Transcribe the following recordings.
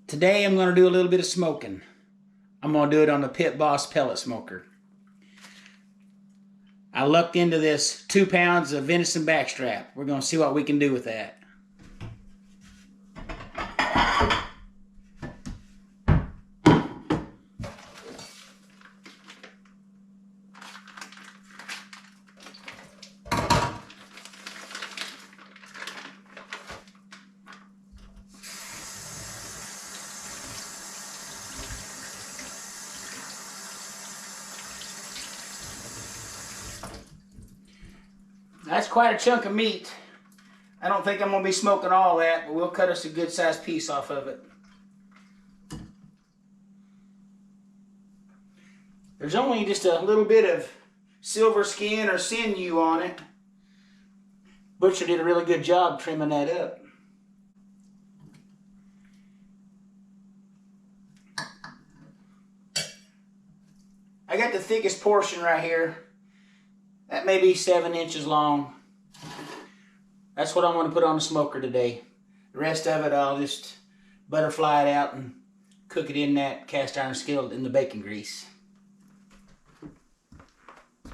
Today I'm going to do a little bit of smoking. I'm going to do it on the Pit Boss pellet smoker. I lucked into this 2 pounds of venison backstrap. We're going to see what we can do with that. That's quite a chunk of meat. I don't think I'm going to be smoking all that, but we'll cut us a good sized piece off of it. There's only just a little bit of silver skin or sinew on it. Butcher did a really good job trimming that up. I got the thickest portion right here. That may be 7 inches long. That's what I'm going to put on the smoker today. The rest of it I'll just butterfly it out and cook it in that cast iron skillet in the bacon grease.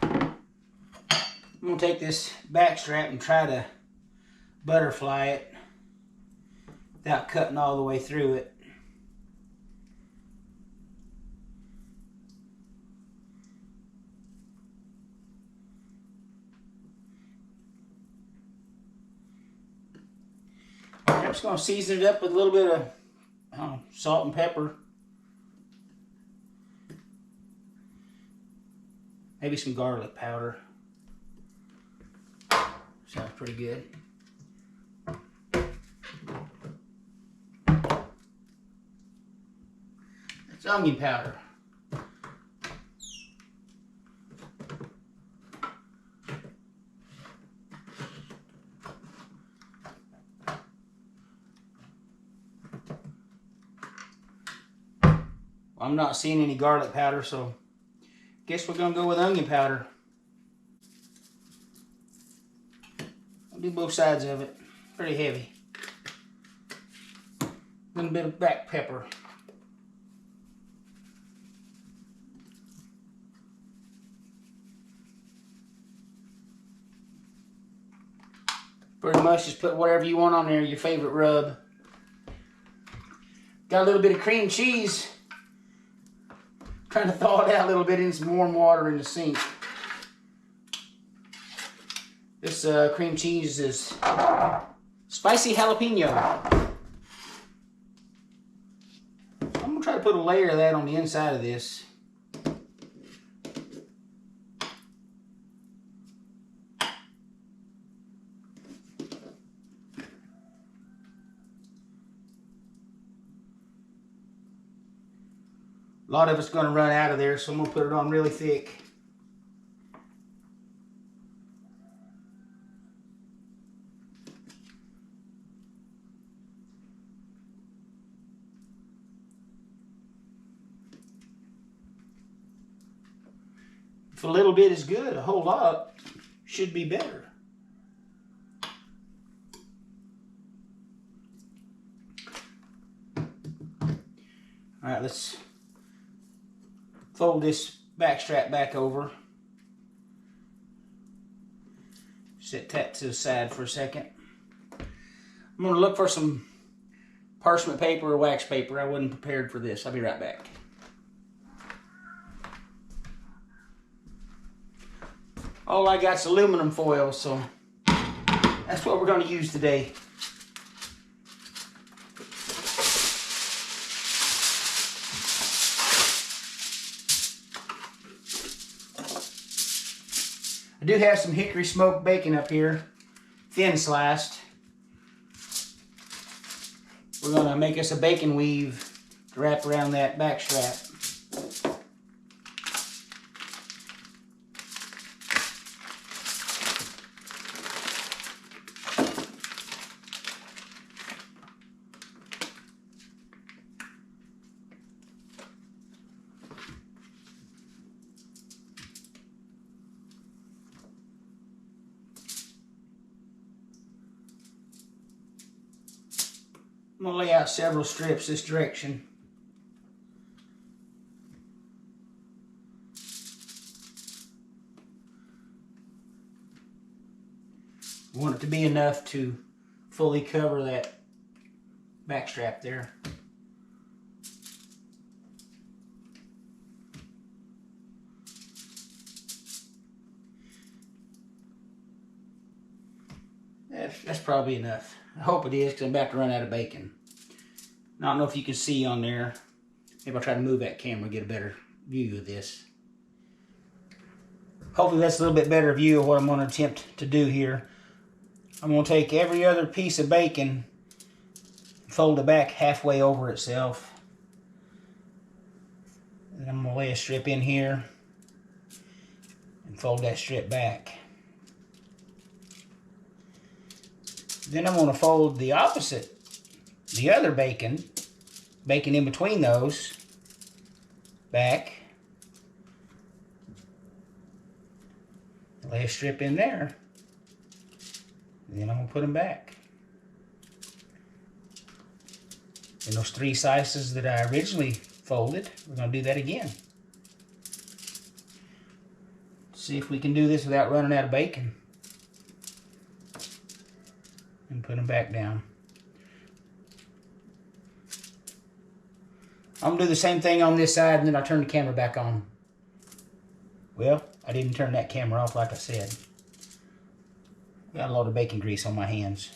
I'm going to take this backstrap and try to butterfly it without cutting all the way through it. I'm just going to season it up with a little bit of salt and pepper. Maybe some garlic powder. Sounds pretty good. That's onion powder. I'm not seeing any garlic powder, so guess we're going to go with onion powder. I'll do both sides of it. Pretty heavy. A little bit of black pepper. Pretty much just put whatever you want on there, your favorite rub. Got a little bit of cream cheese. Trying to thaw it out a little bit in some warm water in the sink. This cream cheese is spicy jalapeno. I'm going to try to put a layer of that on the inside of this. A lot of it's going to run out of there, so I'm going to put it on really thick. If a little bit is good, a whole lot should be better. All right, let's fold this backstrap back over. Set that to the side for a second. I'm going to look for some parchment paper or wax paper. I wasn't prepared for this. I'll be right back. All I got is aluminum foil, so that's what we're going to use today. I do have some hickory smoked bacon up here, thin sliced. We're going to make us a bacon weave to wrap around that backstrap. I'm going to lay out several strips this direction. I want it to be enough to fully cover that backstrap there. That's probably enough. I hope it is, because I'm about to run out of bacon. I don't know if you can see on there. Maybe I'll try to move that camera and get a better view of this. Hopefully that's a little bit better view of what I'm going to attempt to do here. I'm going to take every other piece of bacon, fold it back halfway over itself. And I'm going to lay a strip in here and fold that strip back. Then I'm going to fold the opposite, the other bacon in between those, back. Lay a strip in there. And then I'm going to put them back. And those 3 slices that I originally folded, we're going to do that again. See if we can do this without running out of bacon. And put them back down. I'm going to do the same thing on this side, and then I'll turn the camera back on. Well, I didn't turn that camera off like I said. Got a lot of bacon grease on my hands.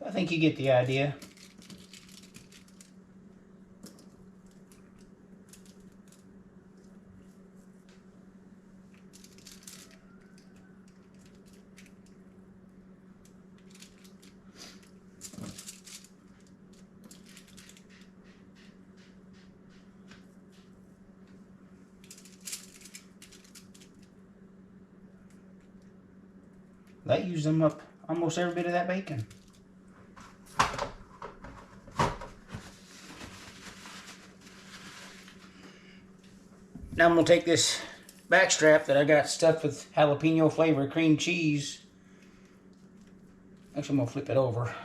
I think you get the idea. That used them up almost every bit of that bacon. Now I'm going to take this backstrap that I got stuffed with jalapeno flavored cream cheese. Actually, I'm going to flip it over.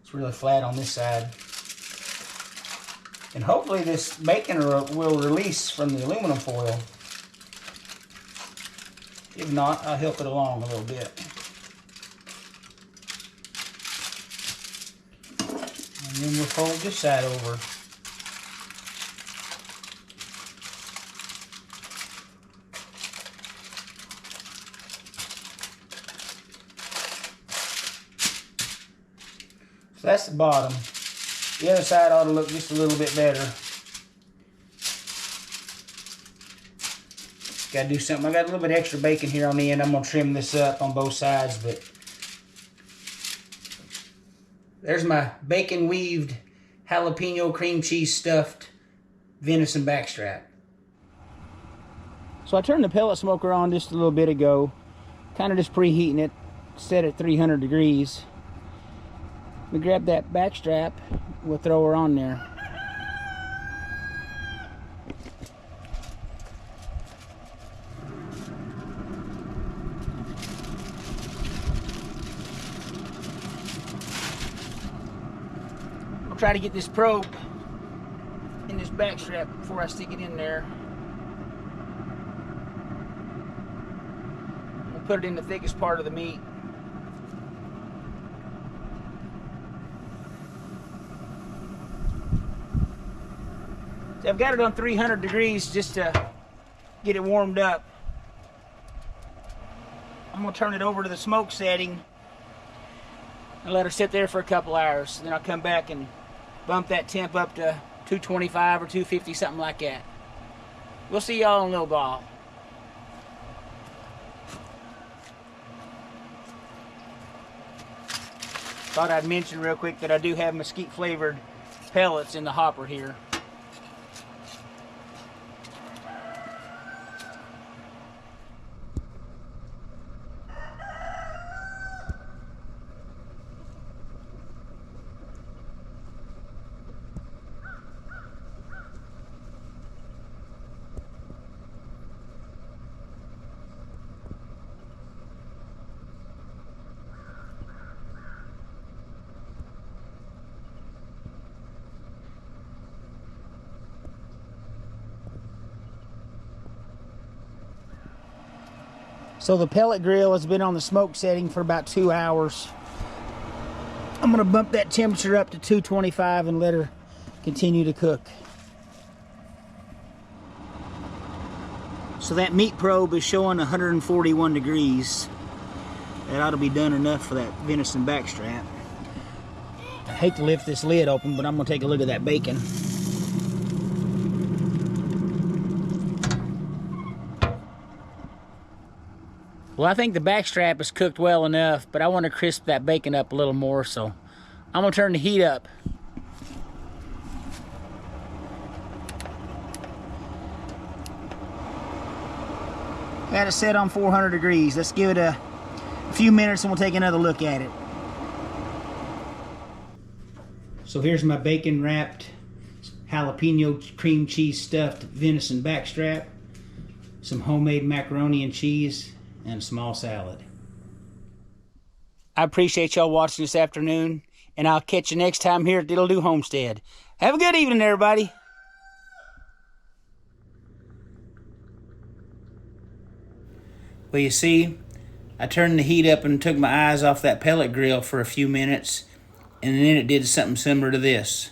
It's really flat on this side. And hopefully this bacon will release from the aluminum foil. If not, I'll help it along a little bit. And then we'll fold this side over. So that's the bottom. The other side ought to look just a little bit better. Gotta do something. I got a little bit extra bacon here on the end. I'm gonna trim this up on both sides, but there's my bacon weaved jalapeno cream cheese stuffed venison backstrap. So I turned the pellet smoker on just a little bit ago, kind of just preheating it, set at 300 degrees. We grab that backstrap, we'll throw her on there. I'll try to get this probe in this backstrap before I stick it in there. I'll put it in the thickest part of the meat. So I've got it on 300 degrees just to get it warmed up. I'm going to turn it over to the smoke setting and let her sit there for a couple hours. Then I'll come back and bump that temp up to 225 or 250, something like that. We'll see y'all in a little while. Thought I'd mention real quick that I do have mesquite flavored pellets in the hopper here. So the pellet grill has been on the smoke setting for about 2 hours. I'm gonna bump that temperature up to 225 and let her continue to cook. So that meat probe is showing 141 degrees. That ought to be done enough for that venison backstrap. I hate to lift this lid open, but I'm gonna take a look at that bacon. Well, I think the backstrap is cooked well enough, but I want to crisp that bacon up a little more, so I'm gonna turn the heat up. Got it set on 400 degrees. Let's give it a few minutes and we'll take another look at it. So here's my bacon wrapped jalapeno cream cheese stuffed venison backstrap, some homemade macaroni and cheese, and a small salad. I appreciate y'all watching this afternoon, and I'll catch you next time here at Diddle Do Homestead. Have a good evening, everybody. Well, you see, I turned the heat up and took my eyes off that pellet grill for a few minutes, and then it did something similar to this.